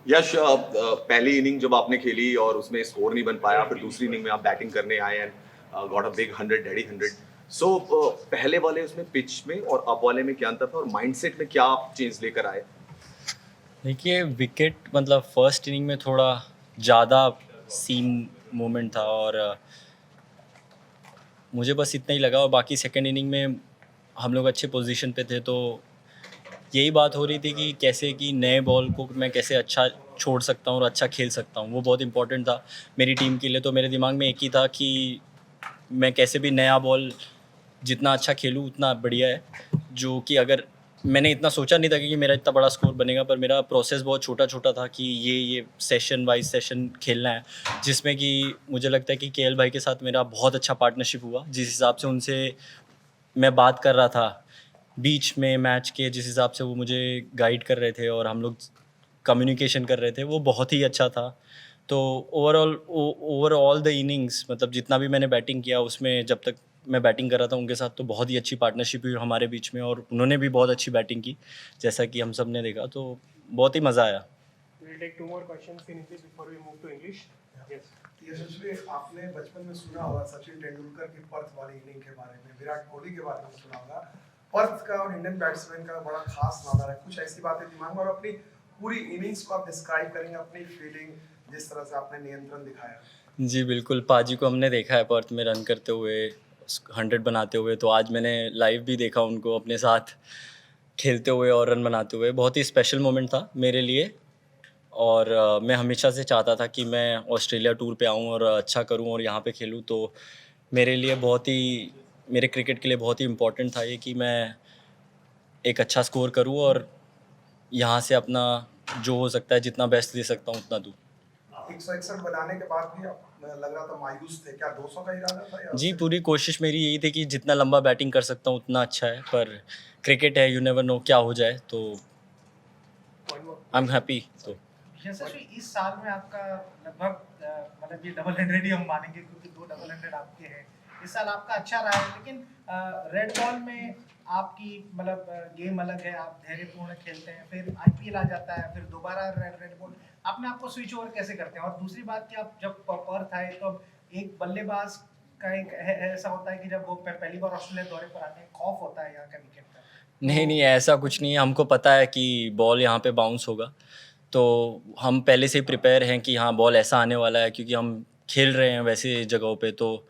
यश, पहली इनिंग जब आपने खेली और उसमें स्कोर नहीं बन पाया, फिर दूसरी इनिंग में आप बैटिंग करने आए and got a big 100 daddy 100। सो पहले वाले उसमें पिच में और अब वाले में क्या अंतर था और माइंडसेट में क्या आप चेंज लेकर आए? देखिए विकेट मतलब फर्स्ट इनिंग में थोड़ा ज़्यादा सीम मोमेंट था और मुझे बस इतना ही लगा और बाकी सेकंड इनिंग में हम लोग अच्छे पोजीशन पे थे, तो यही बात हो रही थी कि कैसे कि नए बॉल को मैं कैसे अच्छा छोड़ सकता हूँ और अच्छा खेल सकता हूँ, वो बहुत इंपॉर्टेंट था मेरी टीम के लिए। तो मेरे दिमाग में एक ही था कि मैं कैसे भी नया बॉल जितना अच्छा खेलूँ उतना बढ़िया है। जो कि अगर मैंने इतना सोचा नहीं था कि मेरा इतना बड़ा स्कोर बनेगा, पर मेरा प्रोसेस बहुत छोटा-छोटा था कि ये सेशन वाइज़ सेशन खेलना है, जिसमें कि मुझे लगता है कि केएल भाई के साथ मेरा बहुत अच्छा पार्टनरशिप हुआ। जिस हिसाब से उनसे मैं बात कर रहा था, बीच में मैच के जिस हिसाब से वो मुझे गाइड कर रहे थे और हम लोग कम्युनिकेशन कर रहे थे, वो बहुत ही अच्छा था। तो ओवरऑल द इनिंग्स मतलब जितना भी मैंने बैटिंग किया उसमें जब तक मैं बैटिंग कर रहा था उनके साथ, तो बहुत ही अच्छी पार्टनरशिप हुई हमारे बीच में और उन्होंने भी बहुत अच्छी बैटिंग की, जैसा कि हम सब ने देखा, तो बहुत ही मज़ा आया। We'll take two more questions in English before we move to English. Yes. यशस्वी, आपने बचपन में सुना होगा सचिन तेंदुलकर की पर्थ वाली इनिंग के बारे में, विराट कोहली के बारे में सुना होगा। पर्थ का और इंडियन बैट्समैन का बड़ा खास नाता है। कुछ ऐसी बातें दिमाग में और अपनी पूरी इनिंग्स को आप डिस्क्राइब करेंगे, अपनी फीलिंग, जिस तरह से आपने नियंत्रण दिखाया। जी, बिल्कुल, पाजी को हमने देखा है पर्थ में रन करते हुए, 100 बनाते हुए, तो आज मैंने लाइव भी देखा उनको अपने साथ खेलते हुए और रन बनाते हुए। बहुत ही स्पेशल मोमेंट था मेरे लिए और मैं हमेशा से चाहता था कि मैं ऑस्ट्रेलिया टूर पे आऊँ और अच्छा करूँ और यहाँ पे खेलूँ, तो मेरे लिए बहुत ही मेरे क्रिकेट के लिए बहुत ही इम्पोर्टेंट था ये कि मैं एक अच्छा स्कोर करूँ और यहाँ से अपना जो हो सकता है जितना बेस्ट दे सकता हूँ उतना दूँ। 161 बनाने के बाद भी आप लग रहा था मायूस थे, क्या 200 का इरादा था या जी, उससे? पूरी कोशिश मेरी यही थी कि जितना लंबा बैटिंग कर सकता हूँ उतना अच्छा है, पर क्रिकेट है, यू नेवर नो क्या हो जाए, तो आई एम हैप्पी। तो यशस्वी, इस साल में आपका लगभग मतलब ये डबल हंड्रेड ही हम मानेंगे क्योंकि दो डबल हंड्रेड आपके हैं। इस साल आपका अच्छा रहा है, लेकिन रेड बॉल में आपकी मतलब गेम अलग है, आप धैर्यपूर्ण खेलते हैं, फिर आईपीएल आ जाता है, फिर दोबारा रेड रेड बॉल। आपने आपको स्विच ओवर कैसे करते हैं? और दूसरी बात कि आप जब पर्थ आए तो अब एक बल्लेबाज का एक ऐसा होता है कि जब वो पहली बार ऑस्ट्रेलिया दौरे पर आते हैं, खौफ होता है यहाँ का विकेट का। नहीं, नहीं, ऐसा कुछ नहीं है, हमको पता है कि बॉल यहाँ पे बाउंस होगा, तो हम पहले से ही प्रिपेयर हैं कि हाँ, बॉल ऐसा आने वाला है क्योंकि हम खेल रहे हैं वैसे जगहों पे, तो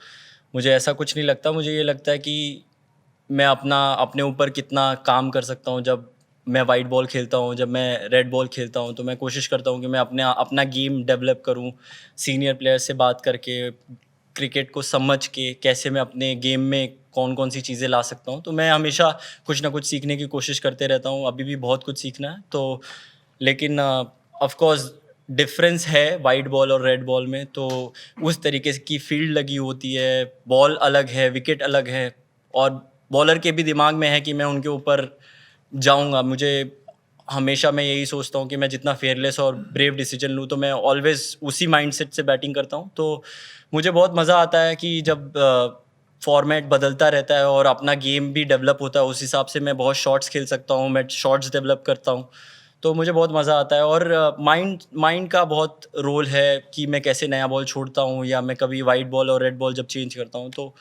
मुझे ऐसा कुछ नहीं लगता। मुझे ये लगता है कि मैं अपने ऊपर कितना काम कर सकता हूँ जब मैं वाइट बॉल खेलता हूँ, जब मैं रेड बॉल खेलता हूँ, तो मैं कोशिश करता हूँ कि मैं अपना गेम डेवलप करूँ, सीनियर प्लेयर से बात करके, क्रिकेट को समझ के कैसे मैं अपने गेम में कौन-कौन सी चीज़ें ला सकता हूँ। तो मैं हमेशा कुछ ना कुछ सीखने की कोशिश करते रहता हूँ, अभी भी बहुत कुछ सीखना है। तो लेकिन ऑफ़ कोर्स डिफ़रेंस है वाइट बॉल और रेड बॉल में, तो उस तरीके से की फ़ील्ड लगी होती है, बॉल अलग है, विकेट अलग है और बॉलर के भी दिमाग में है कि मैं उनके ऊपर जाऊँगा। मुझे हमेशा मैं यही सोचता हूँ कि मैं जितना फ़ियरलेस और ब्रेव डिसीजन लूँ, तो मैं ऑलवेज़ उसी माइंडसेट से बैटिंग करता हूँ। तो मुझे बहुत मज़ा आता है कि जब फ़ॉर्मेट बदलता रहता है और अपना गेम भी डेवलप होता है, उस हिसाब से मैं बहुत शॉट्स खेल सकता हूँ, मैं शॉट्स डेवलप करता हूँ। तो मुझे बहुत मज़ा आता है और माइंड माइंड का बहुत रोल है कि मैं कैसे नया बॉल छोड़ता हूँ या मैं कभी वाइट बॉल और रेड बॉल जब चेंज करता हूँ, तो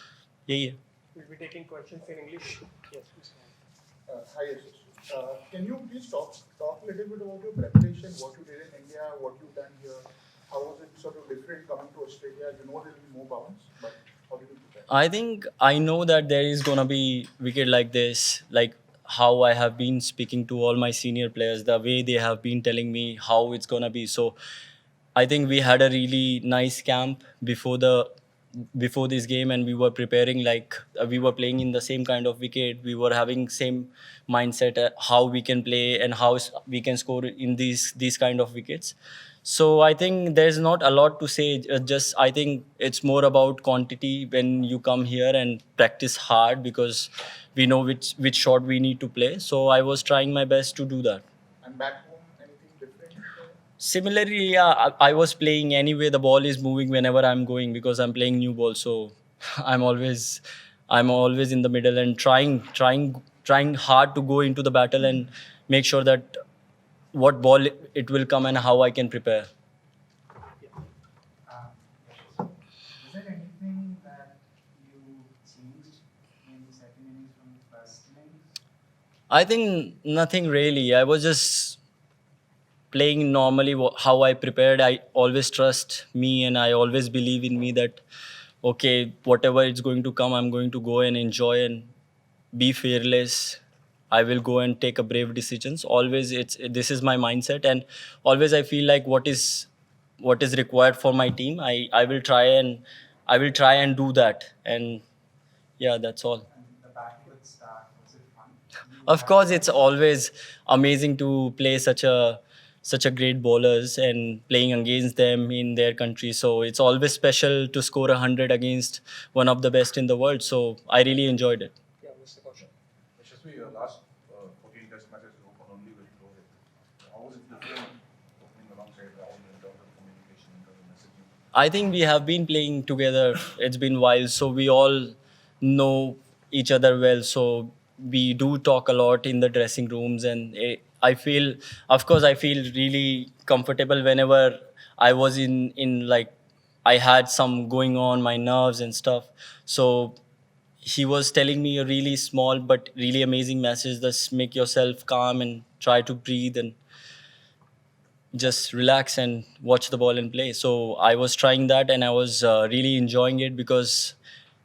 यही है। We'll be taking questions in English. Yes, please. Hi, Yashasvi. Can you please talk a little bit about your preparation, what you did in India, what you've done here? How was it sort of different coming to Australia? You know there will be more bounce, but how did you prepare? I think I know that there is gonna be wicket like this, like how I have been speaking to all my senior players, the way they have been telling me how it's gonna be. So I think we had a really nice camp before this game, and we were preparing like we were playing in the same kind of wicket. We were having same mindset how we can play and how we can score in these kind of wickets. So I think there's not a lot to say. Just I think it's more about quantity when you come here and practice hard because we know which shot we need to play. So I was trying my best to do that. And back home, anything different? Similarly, yeah, I was playing anyway. The ball is moving whenever I'm going because I'm playing new ball. So I'm always, I'm always in the middle and trying hard to go into the battle and make sure that what ball it will come and how I can prepare. Is there anything that you changed in the second innings from the first innings? I think nothing really. I was just playing normally how I prepared. I always trust me and I always believe in me that, okay, whatever is going to come, I'm going to go and enjoy and be fearless. I will go and take a brave decisions. Always, this is my mindset, and always I feel like what is required for my team. I will try and do that. And yeah, that's all. And the backward start, was it fun? Of course, it's always amazing to play such a great bowlers and playing against them in their country. So it's always special to score 100 against one of the best in the world. So I really enjoyed it. Yeah, Mr. Kaushal. Yashasvi, your last 14 test matches you opened only with Rohit. How was it different opening alongside Rahul in terms of communication, in terms of messaging? I think we have been playing together. It's been a while, so we all know each other well. So we do talk a lot in the dressing rooms, and I feel, of course, I feel really comfortable whenever I was in like I had some going on my nerves and stuff. So he was telling me a really small but really amazing message. Just make yourself calm and try to breathe and just relax and watch the ball and play. So I was trying that and I was really enjoying it because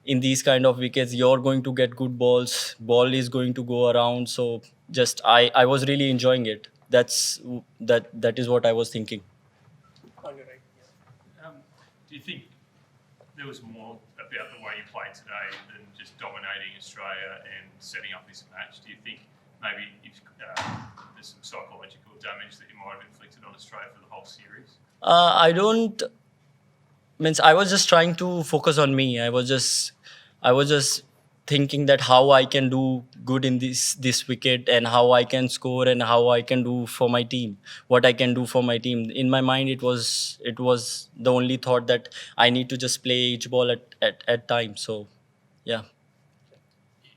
in these kind of wickets you're going to get good balls. Ball is going to go around. So just I was really enjoying it. That is what I was thinking. Do you think there was more about the way you played today than just dominating Australia and setting up this match? Do you think maybe if, there's some psychological damage that you might have inflicted on Australia for the whole series? I don't means I was just trying to focus on me. I was just thinking that how I can do good in this wicket and how I can score and how I can do for my team, what I can do for my team. In my mind, it was the only thought that I need to just play each ball at time. So, yeah.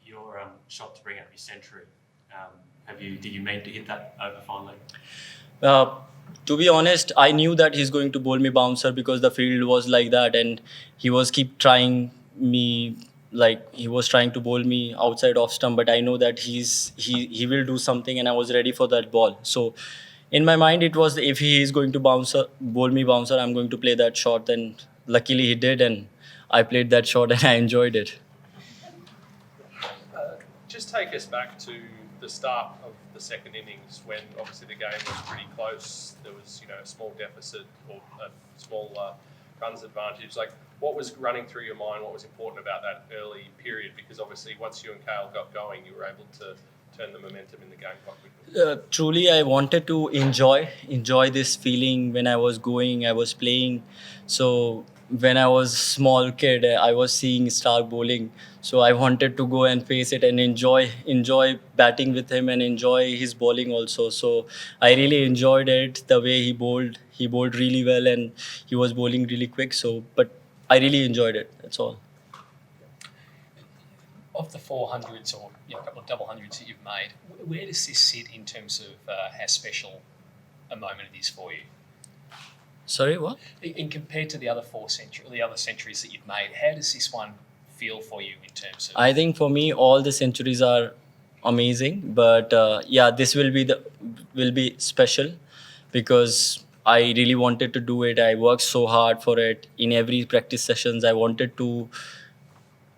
Your shot to bring up your century. Did you mean to hit that over finally? To be honest, I knew that he's going to bowl me bouncer because the field was like that, and he was keep trying me, like he was trying to bowl me outside off stump. But I know that he will do something, and I was ready for that ball. So in my mind, it was if he is going to bowl me bouncer, I'm going to play that shot. And luckily he did, and I played that shot and I enjoyed it. Just take us back to the start of the second innings when obviously the game was pretty close. There was, a small deficit or a small runs advantage. Like, what was running through your mind? What was important about that early period? Because obviously once you and Kale got going, you were able to turn the momentum in the game quite quickly. Truly, I wanted to enjoy this feeling when I was going, I was playing. So when I was small kid, I was seeing Stark bowling. So I wanted to go and face it and enjoy batting with him and enjoy his bowling also. So I really enjoyed it, the way he bowled. He bowled really well and he was bowling really quick. So, but I really enjoyed it. That's all. Of the 400s or a couple of double hundreds that you've made, where does this sit in terms of how special a moment it is for you? Sorry, what? In compared to the other centuries that you've made, how does this one feel for you in terms of? I think for me, all the centuries are amazing, but this will be special because I really wanted to do it. I worked so hard for it. In every practice sessions, I wanted to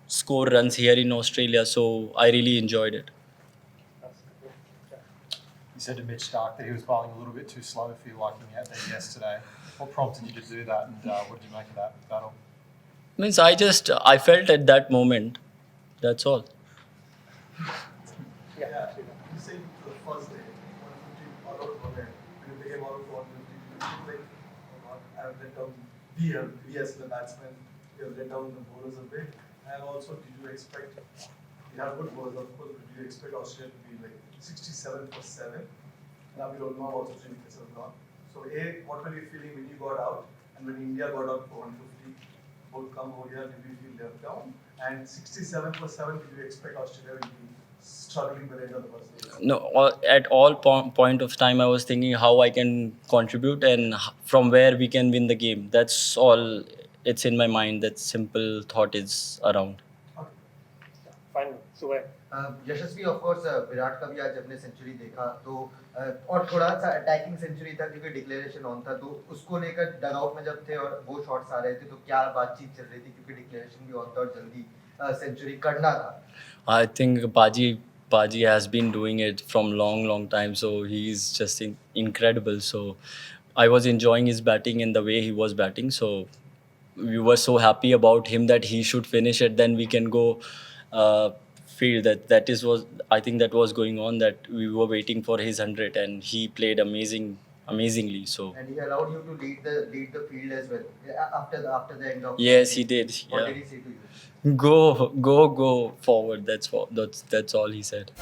score runs here in Australia, so I really enjoyed it. You said to Mitch Stark that he was bowling a little bit too slow for you, liking out there yesterday. What prompted you to do that, and what did you make of that battle? Means I felt at that moment. That's all. Yeah, you said the first day, 150 all out for them. When you became all out for 150, did you feel like, oh God, I have let down the batsman, you have let down the bowlers a bit? And also, did you expect, you have good bowlers, of course, but did you expect Australia to be like 67 for 7? Now we don't know what the 3 wickets have gone. So what were you feeling when you got out? And when India got out for 150, both come over here, did you feel left down? And 67 for 7, did you expect Australia will be struggling with it on the first day? No, at all point of time, I was thinking how I can contribute and from where we can win the game. That's all. It's in my mind. That simple thought is around. Final सुबह यशस्वी of course Virat का भी आज अपने century देखा तो और थोड़ा सा अटैकिंग सेंचुरी था क्योंकि डिक्लेरेशन ऑन था तो उसको लेकर डगआउट में जब थे और वो शॉट्स आ रहे थे तो क्या बातचीत चल रही थी क्योंकि डिक्लेरेशन भी ऑन था और जल्दी सेंचुरी करना था. I think Paji has been doing it from long time, so he's just incredible. So I was enjoying his batting and the way he was batting. So we were so happy about him that he should finish it. Then we can go field. I think that was going on. That we were waiting for his 100, and he played amazingly. So And he allowed you to lead the field as well after the end of. yes, he did. What Yeah. did he say to you? Go forward. That's all he said.